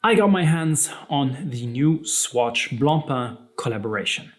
I got my hands on the new Swatch Blancpain collaboration.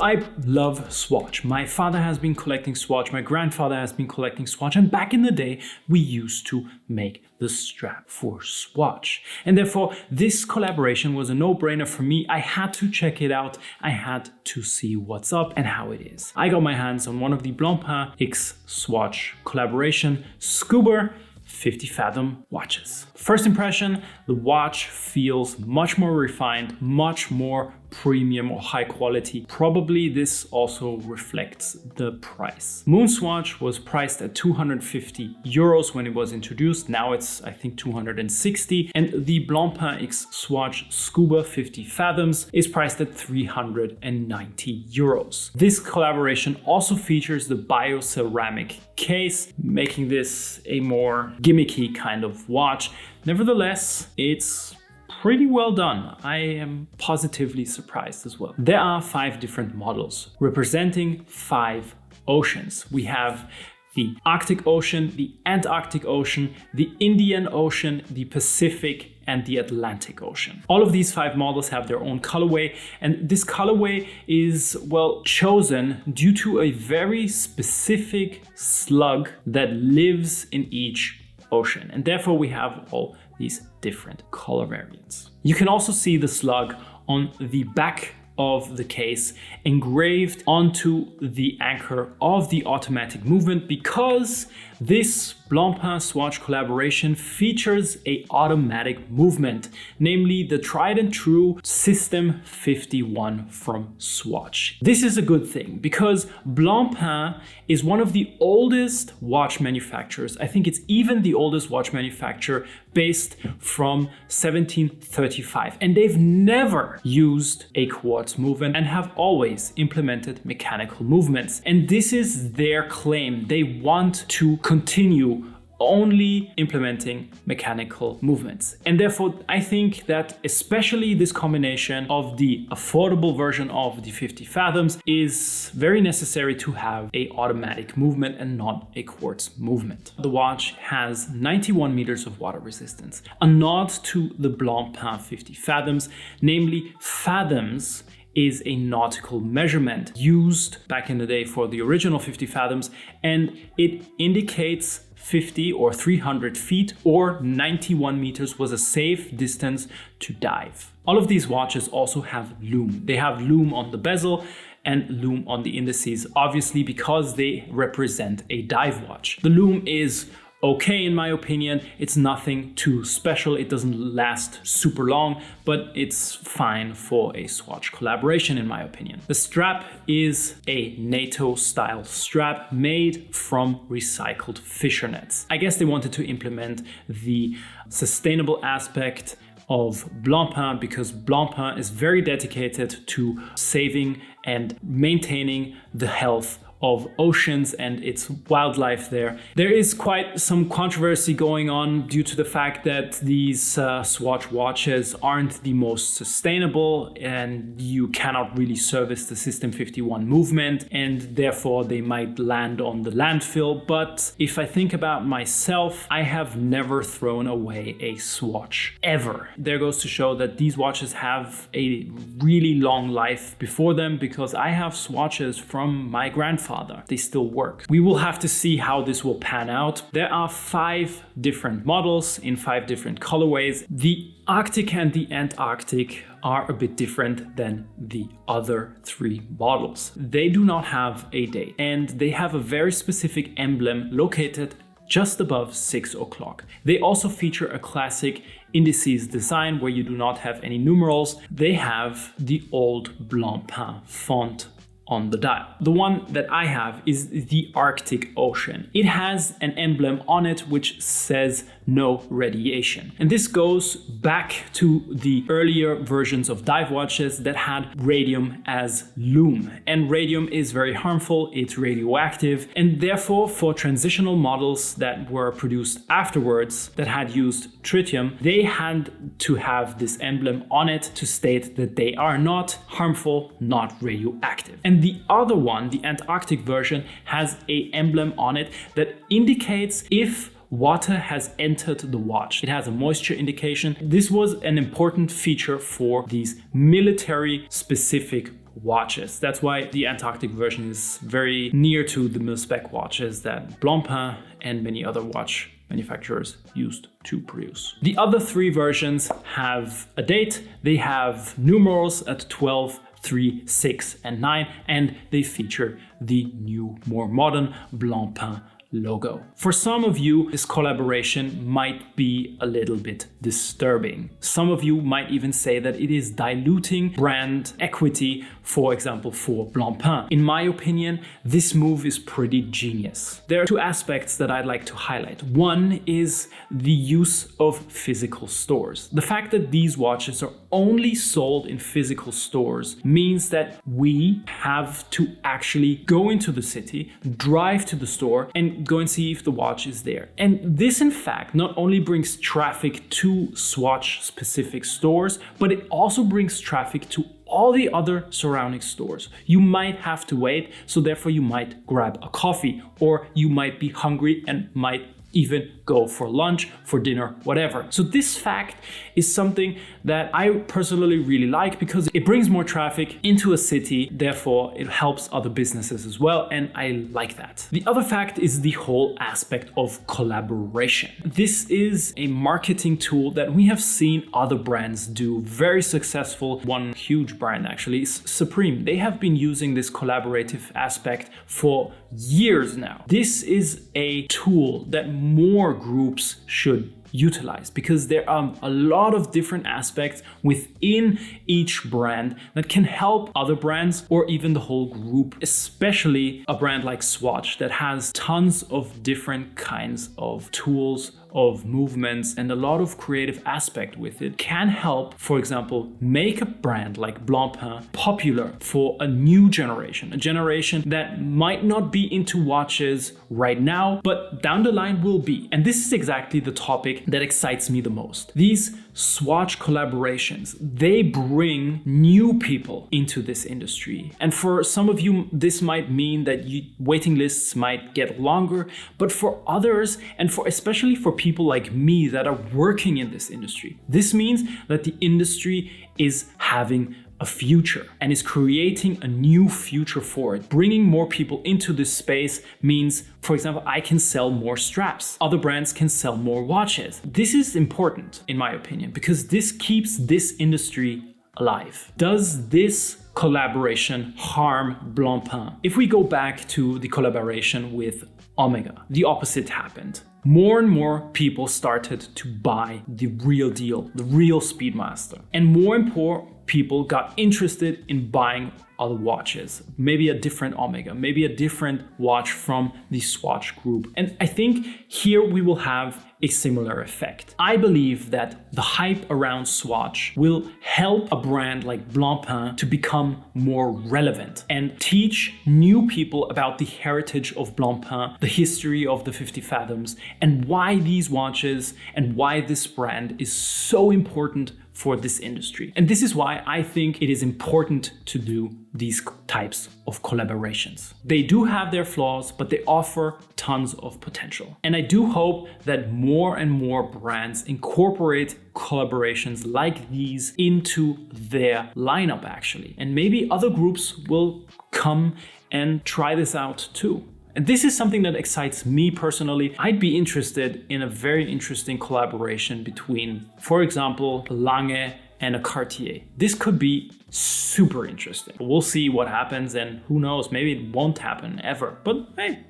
I love Swatch. My father has been collecting Swatch, my grandfather has been collecting Swatch, and back in the day, we used to make the strap for Swatch. And therefore, this collaboration was a no-brainer for me. I had to check it out. I had to see what's up and how it is. I got my hands on one of the Blancpain X Swatch collaboration Scuba 50 Fathom watches. First impression, the watch feels much more refined, much more premium or high quality. Probably this also reflects the price. Moon Swatch was priced at 250 euros when it was introduced. Now it's, I think, 260. And the Blancpain X Swatch Scuba 50 Fathoms is priced at 390 euros. This collaboration also features the bioceramic case, making this a more gimmicky kind of watch. Nevertheless, it's pretty well done. I am positively surprised as well. There are 5 different models representing 5 oceans. We have the Arctic Ocean, the Antarctic Ocean, the Indian Ocean, the Pacific, and the Atlantic Ocean. All of these 5 models have their own colorway, and this colorway is, well, chosen due to a very specific slug that lives in each ocean, and therefore we have all these different color variants. You can also see the slug on the back of the case engraved onto the anchor of the automatic movement, because this Blancpain Swatch collaboration features an automatic movement, namely the tried and true System 51 from Swatch. This is a good thing because Blancpain is one of the oldest watch manufacturers. I think it's even the oldest watch manufacturer, based from 1735. And they've never used a quartz movement and have always implemented mechanical movements. And this is their claim. They want to continue only implementing mechanical movements. And therefore, I think that especially this combination of the affordable version of the 50 Fathoms is very necessary to have an automatic movement and not a quartz movement. The watch has 91 meters of water resistance, a nod to the Blancpain 50 Fathoms, namely fathoms is a nautical measurement used back in the day for the original 50 Fathoms, and it indicates 50 or 300 feet or 91 meters was a safe distance to dive. All of these watches also have lume. They have lume on the bezel and lume on the indices, obviously because they represent a dive watch. The lume is okay in my opinion. It's nothing too special. It doesn't last super long, but it's fine for a Swatch collaboration in my opinion. The strap is a NATO style strap made from recycled fisher nets. I guess they wanted to implement the sustainable aspect of Blancpain because Blancpain is very dedicated to saving and maintaining the health of oceans and its wildlife there. There is quite some controversy going on due to the fact that these Swatch watches aren't the most sustainable and you cannot really service the System 51 movement, and therefore they might land on the landfill. But if I think about myself, I have never thrown away a Swatch ever. There goes to show that these watches have a really long life before them, because I have Swatches from my grandfather. They still work. We will have to see how this will pan out. There are 5 different models in 5 different colorways. The Arctic and the Antarctic are a bit different than the other 3 models. They do not have a date, and they have a very specific emblem located just above 6 o'clock. They also feature a classic indices design where you do not have any numerals. They have the old Blancpain font on the dial. The one that I have is the Arctic Ocean. It has an emblem on it which says no radiation. And this goes back to the earlier versions of dive watches that had radium as lume. And radium is very harmful, it's radioactive, and therefore for transitional models that were produced afterwards that had used tritium, they had to have this emblem on it to state that they are not harmful, not radioactive. And the other one, the Antarctic version, has an emblem on it that indicates if water has entered the watch. It has a moisture indication. This was an important feature for these military specific watches. That's why the Antarctic version is very near to the mil-spec watches that Blancpain and many other watch manufacturers used to produce. The other three versions have a date. They have numerals at 12, 3, 6, and 9, and they feature the new, more modern Blancpain logo. For some of you, this collaboration might be a little bit disturbing. Some of you might even say that it is diluting brand equity, for example, for Blancpain. In my opinion, this move is pretty genius. There are two aspects that I'd like to highlight. One is the use of physical stores. The fact that these watches are only sold in physical stores means that we have to actually go into the city, drive to the store, and go and see if the watch is there. And this, in fact, not only brings traffic to Swatch specific stores, but it also brings traffic to all the other surrounding stores. You might have to wait, so therefore you might grab a coffee, or you might be hungry and might even go for lunch, for dinner, whatever. So this fact is something that I personally really like because it brings more traffic into a city, therefore it helps other businesses as well, and I like that. The other fact is the whole aspect of collaboration. This is a marketing tool that we have seen other brands do very successful. One huge brand actually is Supreme. They have been using this collaborative aspect for years now. This is a tool that more groups should utilize because there are a lot of different aspects within each brand that can help other brands or even the whole group, especially a brand like Swatch that has tons of different kinds of tools, of movements, and a lot of creative aspect with it, can help, for example, make a brand like Blancpain popular for a new generation, a generation that might not be into watches right now, but down the line will be. And this is exactly the topic that excites me the most. These Swatch collaborations, they bring new people into this industry. And for some of you, this might mean that waiting lists might get longer, but for others, and for especially for people like me that are working in this industry, this means that the industry is having a future and is creating a new future for it. Bringing more people into this space means, for example, I can sell more straps. Other brands can sell more watches. This is important, in my opinion, because this keeps this industry alive. Does this collaboration harm Blancpain? If we go back to the collaboration with Omega, the opposite happened. More and more people started to buy the real deal, the real Speedmaster. And more and more people got interested in buying other watches, maybe a different Omega, maybe a different watch from the Swatch group. And I think here we will have a similar effect. I believe that the hype around Swatch will help a brand like Blancpain to become more relevant and teach new people about the heritage of Blancpain, the history of the 50 Fathoms, and why these watches and why this brand is so important for this industry. And this is why I think it is important to do these types of collaborations. They do have their flaws, but they offer tons of potential. And I do hope that more and more brands incorporate collaborations like these into their lineup actually. And maybe other groups will come and try this out too. And this is something that excites me personally. I'd be interested in a very interesting collaboration between, for example, Lange and a Cartier. This could be super interesting. We'll see what happens, and who knows, maybe it won't happen ever. But hey,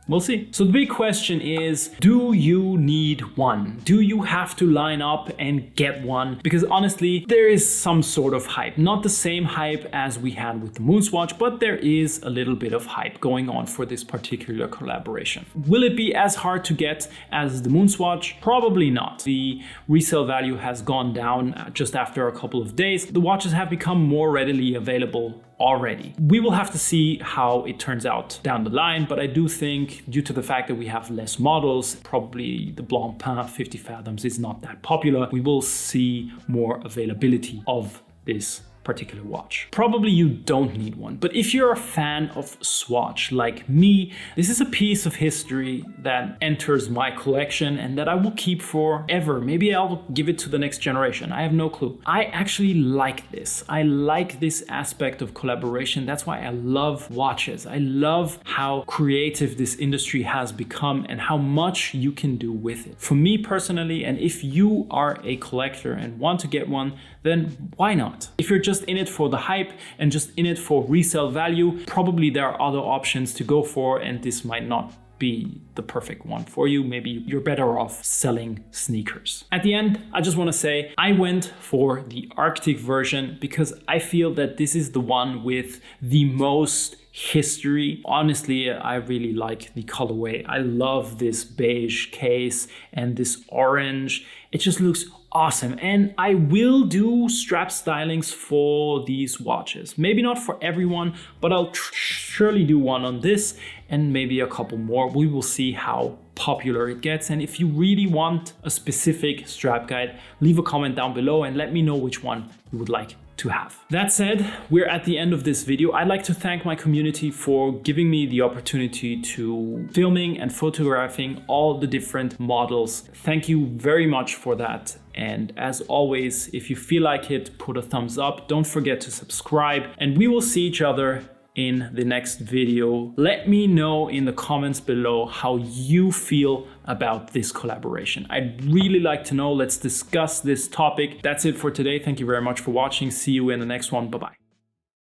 We'll see. So the big question is, do you need one? Do you have to line up and get one? Because honestly, there is some sort of hype. Not the same hype as we had with the Moonswatch, but there is a little bit of hype going on for this particular collaboration. Will it be as hard to get as the Moonswatch? Probably not. The resale value has gone down just after a couple of days. The watches have become more readily available already. We will have to see how it turns out down the line, but I do think due to the fact that we have less models, probably the Blancpain 50 Fathoms is not that popular, we will see more availability of this particular watch. Probably you don't need one, but if you're a fan of Swatch like me, this is a piece of history that enters my collection and that I will keep forever. Maybe I'll give it to the next generation. I have no clue. I actually like this. I like this aspect of collaboration. That's why I love watches. I love how creative this industry has become and how much you can do with it. For me personally, and if you are a collector and want to get one, then why not? If you're just in it for the hype and just in it for resale value, probably there are other options to go for, and this might not be the perfect one for you. Maybe you're better off selling sneakers. At the end, I just want to say I went for the Arctic version because I feel that this is the one with the most history. Honestly, I really like the colorway. I love this beige case and this orange. It just looks awesome. And I will do strap stylings for these watches. Maybe not for everyone, but I'll surely do one on this and maybe a couple more. We will see how popular it gets. And if you really want a specific strap guide, leave a comment down below and let me know which one you would like to have. That said, we're at the end of this video. I'd like to thank my community for giving me the opportunity to filming and photographing all the different models. Thank you very much for that. And as always, if you feel like it, put a thumbs up. Don't forget to subscribe, and we will see each other in the next video. Let me know in the comments below how you feel about this collaboration. I'd really like to know. Let's discuss this topic. That's it for today. Thank you very much for watching. See you in the next one. Bye-bye.